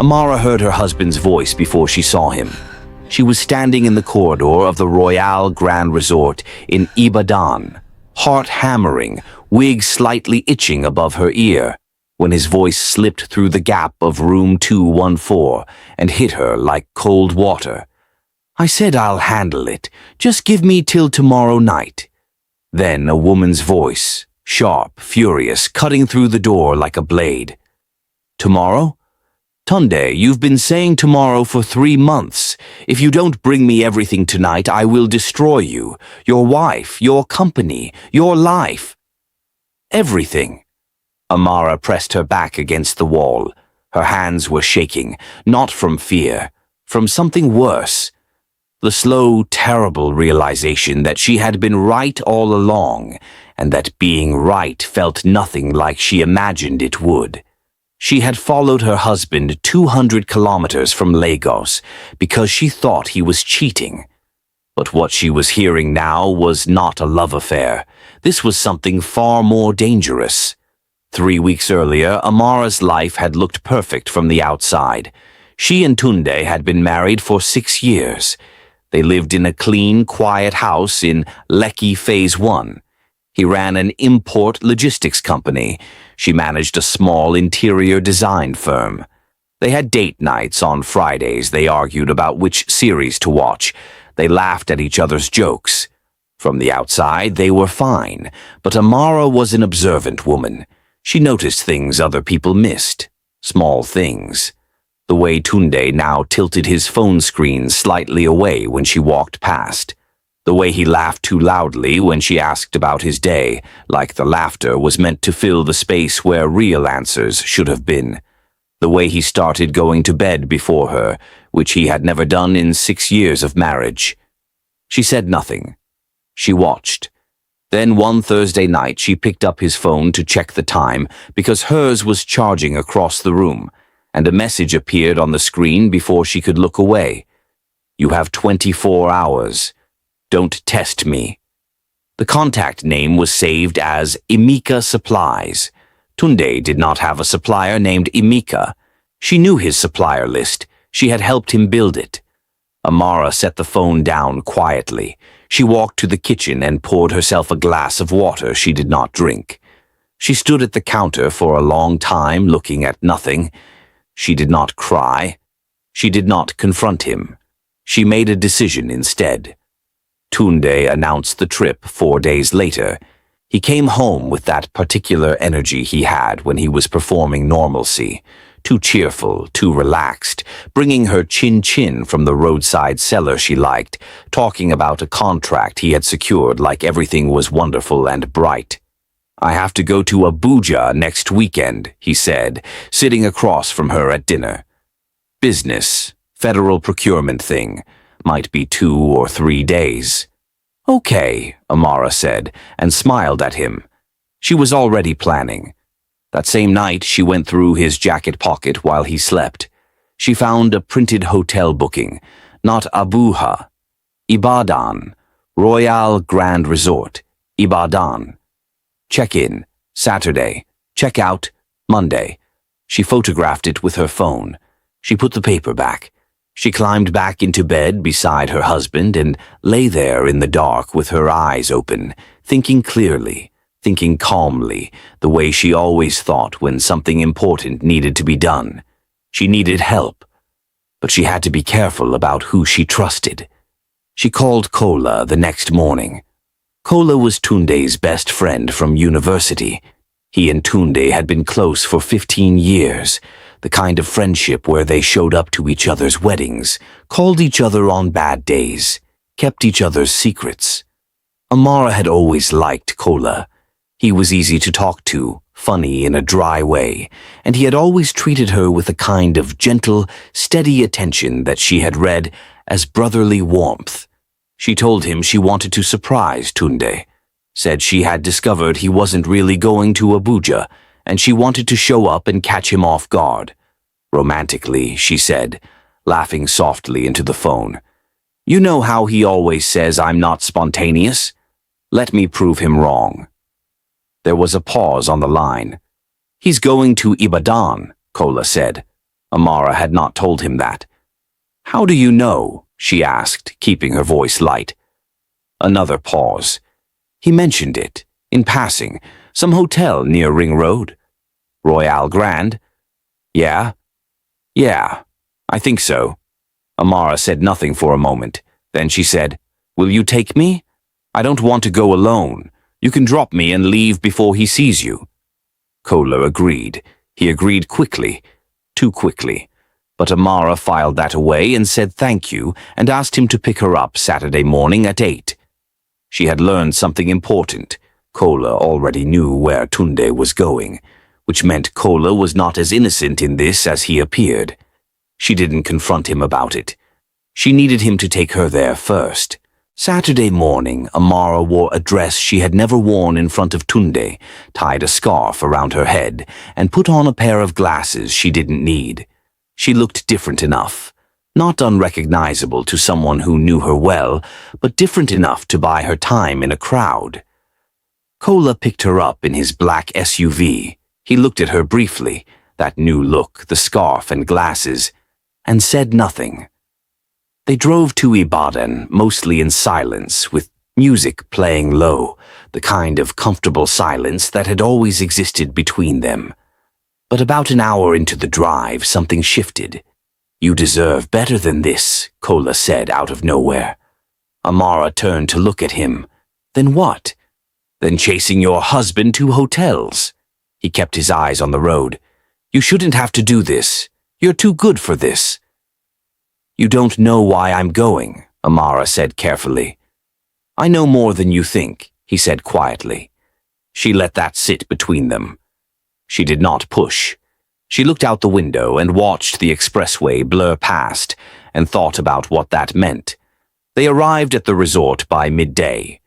Amara heard her husband's voice before she saw him. She was standing in the corridor of the Royal Grand Resort in Ibadan, heart hammering, wig slightly itching above her ear, when his voice slipped through the gap of room 214 and hit her like cold water. "I said I'll handle it. Just give me till tomorrow night." Then a woman's voice, sharp, furious, cutting through the door like a blade. "Tomorrow? Tunde, you've been saying tomorrow for 3 months. If you don't bring me everything tonight, I will destroy you, your wife, your company, your life." "Everything." Amara pressed her back against the wall. Her hands were shaking, not from fear, from something worse. The slow, terrible realization that she had been right all along, and that being right felt nothing like she imagined it would. She had followed her husband 200 kilometers from Lagos because she thought he was cheating. But what she was hearing now was not a love affair. This was something far more dangerous. 3 weeks earlier, Amara's life had looked perfect from the outside. She and Tunde had been married for 6 years. They lived in a clean, quiet house in Lekki Phase 1. He ran an import logistics company. She managed a small interior design firm. They had date nights on Fridays. They argued about which series to watch. They laughed at each other's jokes. From the outside, they were fine, but Amara was an observant woman. She noticed things other people missed. Small things. The way Tunde now tilted his phone screen slightly away when she walked past. The way he laughed too loudly when she asked about his day, like the laughter was meant to fill the space where real answers should have been. The way he started going to bed before her, which he had never done in 6 years of marriage. She said nothing. She watched. Then one Thursday night she picked up his phone to check the time because hers was charging across the room, and a message appeared on the screen before she could look away. "You have 24 hours. Don't test me." The contact name was saved as Emeka Supplies. Tunde did not have a supplier named Emeka. She knew his supplier list. She had helped him build it. Amara set the phone down quietly. She walked to the kitchen and poured herself a glass of water she did not drink. She stood at the counter for a long time looking at nothing. She did not cry. She did not confront him. She made a decision instead. Tunde announced the trip 4 days later. He came home with that particular energy he had when he was performing normalcy. Too cheerful, too relaxed, bringing her chin-chin from the roadside cellar she liked, talking about a contract he had secured like everything was wonderful and bright. "I have to go to Abuja next weekend," he said, sitting across from her at dinner. "Business, federal procurement thing. Might be 2 or 3 days." "Okay," Amara said, and smiled at him. She was already planning. That same night, she went through his jacket pocket while he slept. She found a printed hotel booking, not Abuja. Ibadan, Royal Grand Resort, Ibadan. Check-in, Saturday. Check-out, Monday. She photographed it with her phone. She put the paper back. She climbed back into bed beside her husband and lay there in the dark with her eyes open, thinking clearly, thinking calmly, the way she always thought when something important needed to be done. She needed help, but she had to be careful about who she trusted. She called Kola the next morning. Kola was Tunde's best friend from university. He and Tunde had been close for 15 years, the kind of friendship where they showed up to each other's weddings, called each other on bad days, kept each other's secrets. Amara had always liked Kola. He was easy to talk to, funny in a dry way, and he had always treated her with a kind of gentle, steady attention that she had read as brotherly warmth. She told him she wanted to surprise Tunde, said she had discovered he wasn't really going to Abuja, and she wanted to show up and catch him off guard. Romantically, she said, laughing softly into the phone. "You know how he always says I'm not spontaneous? Let me prove him wrong." There was a pause on the line. "He's going to Ibadan," Kola said. Amara had not told him that. "How do you know?" she asked, keeping her voice light. Another pause. "He mentioned it, in passing, some hotel near Ring Road. Royale Grand?" "Yeah. Yeah, I think so." Amara said nothing for a moment. Then she said, "Will you take me? I don't want to go alone. You can drop me and leave before he sees you." Kola agreed. He agreed quickly. Too quickly. But Amara filed that away and said thank you and asked him to pick her up Saturday morning at 8. She had learned something important. Kola already knew where Tunde was going, which meant Kola was not as innocent in this as he appeared. She didn't confront him about it. She needed him to take her there first. Saturday morning, Amara wore a dress she had never worn in front of Tunde, tied a scarf around her head, and put on a pair of glasses she didn't need. She looked different enough. Not unrecognizable to someone who knew her well, but different enough to buy her time in a crowd. Kola picked her up in his black SUV. He looked at her briefly, that new look, the scarf and glasses, and said nothing. They drove to Ibadan, mostly in silence, with music playing low, the kind of comfortable silence that had always existed between them. But about an hour into the drive, something shifted. "You deserve better than this," Kola said out of nowhere. Amara turned to look at him. "Then what?" "Then chasing your husband to hotels." He kept his eyes on the road. "You shouldn't have to do this. You're too good for this." "You don't know why I'm going," Amara said carefully. "I know more than you think," he said quietly. She let that sit between them. She did not push. She looked out the window and watched the expressway blur past and thought about what that meant. They arrived at the resort by midday.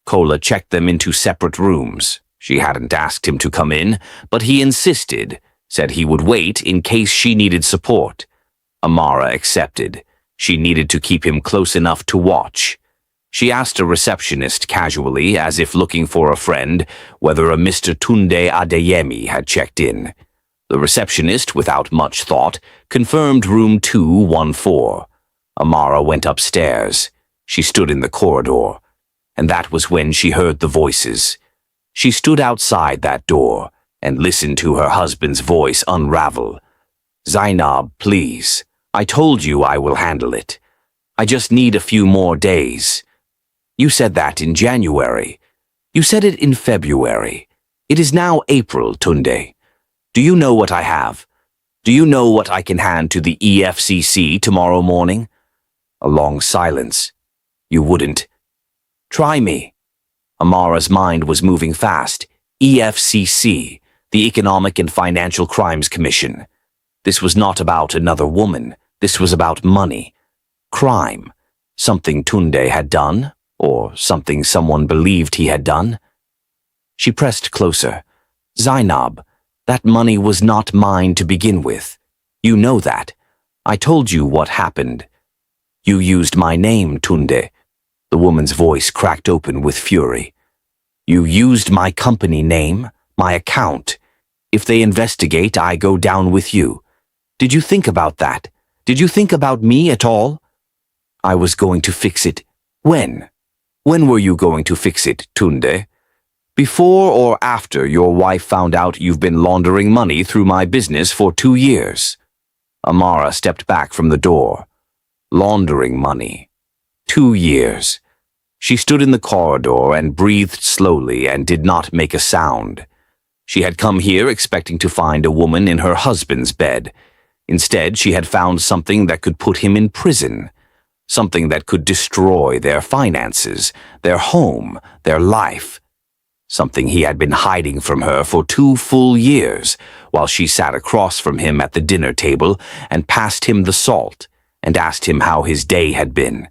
Kola checked them into separate rooms. She hadn't asked him to come in, but he insisted, said he would wait in case she needed support. Amara accepted. She needed to keep him close enough to watch. She asked a receptionist casually, as if looking for a friend, whether a Mr. Tunde Adeyemi had checked in. The receptionist, without much thought, confirmed room 214. Amara went upstairs. She stood in the corridor. And that was when she heard the voices. She stood outside that door and listened to her husband's voice unravel. "Zainab, please. I told you I will handle it. I just need a few more days." "You said that in January. You said it in February. It is now April, Tunde. Do you know what I have? Do you know what I can hand to the EFCC tomorrow morning?" A long silence. "You wouldn't." "Try me." Amara's mind was moving fast. EFCC, the Economic and Financial Crimes Commission. This was not about another woman. This was about money. Crime. Something Tunde had done, or something someone believed he had done. She pressed closer. "Zainab, that money was not mine to begin with. You know that. I told you what happened. You used my name, Tunde." The woman's voice cracked open with fury. "You used my company name, my account. If they investigate, I go down with you. Did you think about that? Did you think about me at all?" "I was going to fix it." "When? When were you going to fix it, Tunde? Before or after your wife found out you've been laundering money through my business for 2 years?" Amara stepped back from the door. Laundering money. 2 years. She stood in the corridor and breathed slowly and did not make a sound. She had come here expecting to find a woman in her husband's bed. Instead, she had found something that could put him in prison. Something that could destroy their finances, their home, their life. Something he had been hiding from her for 2 full years, while she sat across from him at the dinner table and passed him the salt and asked him how his day had been.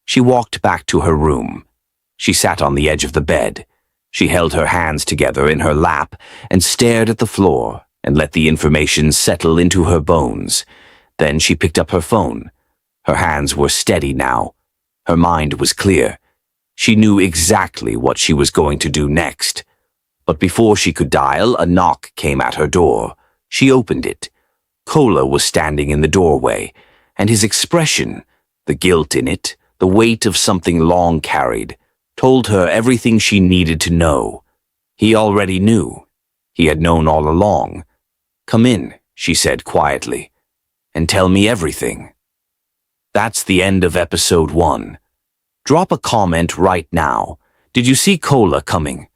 She walked back to her room. She sat on the edge of the bed. She held her hands together in her lap and stared at the floor and let the information settle into her bones. Then she picked up her phone. Her hands were steady now. Her mind was clear. She knew exactly what she was going to do next. But before she could dial, a knock came at her door. She opened it. Kola was standing in the doorway, and his expression, the guilt in it, the weight of something long carried, told her everything she needed to know. He already knew. He had known all along. "Come in," she said quietly, "and tell me everything." That's the end of episode 1. Drop a comment right now. Did you see Kola coming?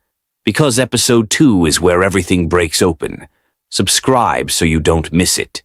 Because episode 2 is where everything breaks open. Subscribe so you don't miss it.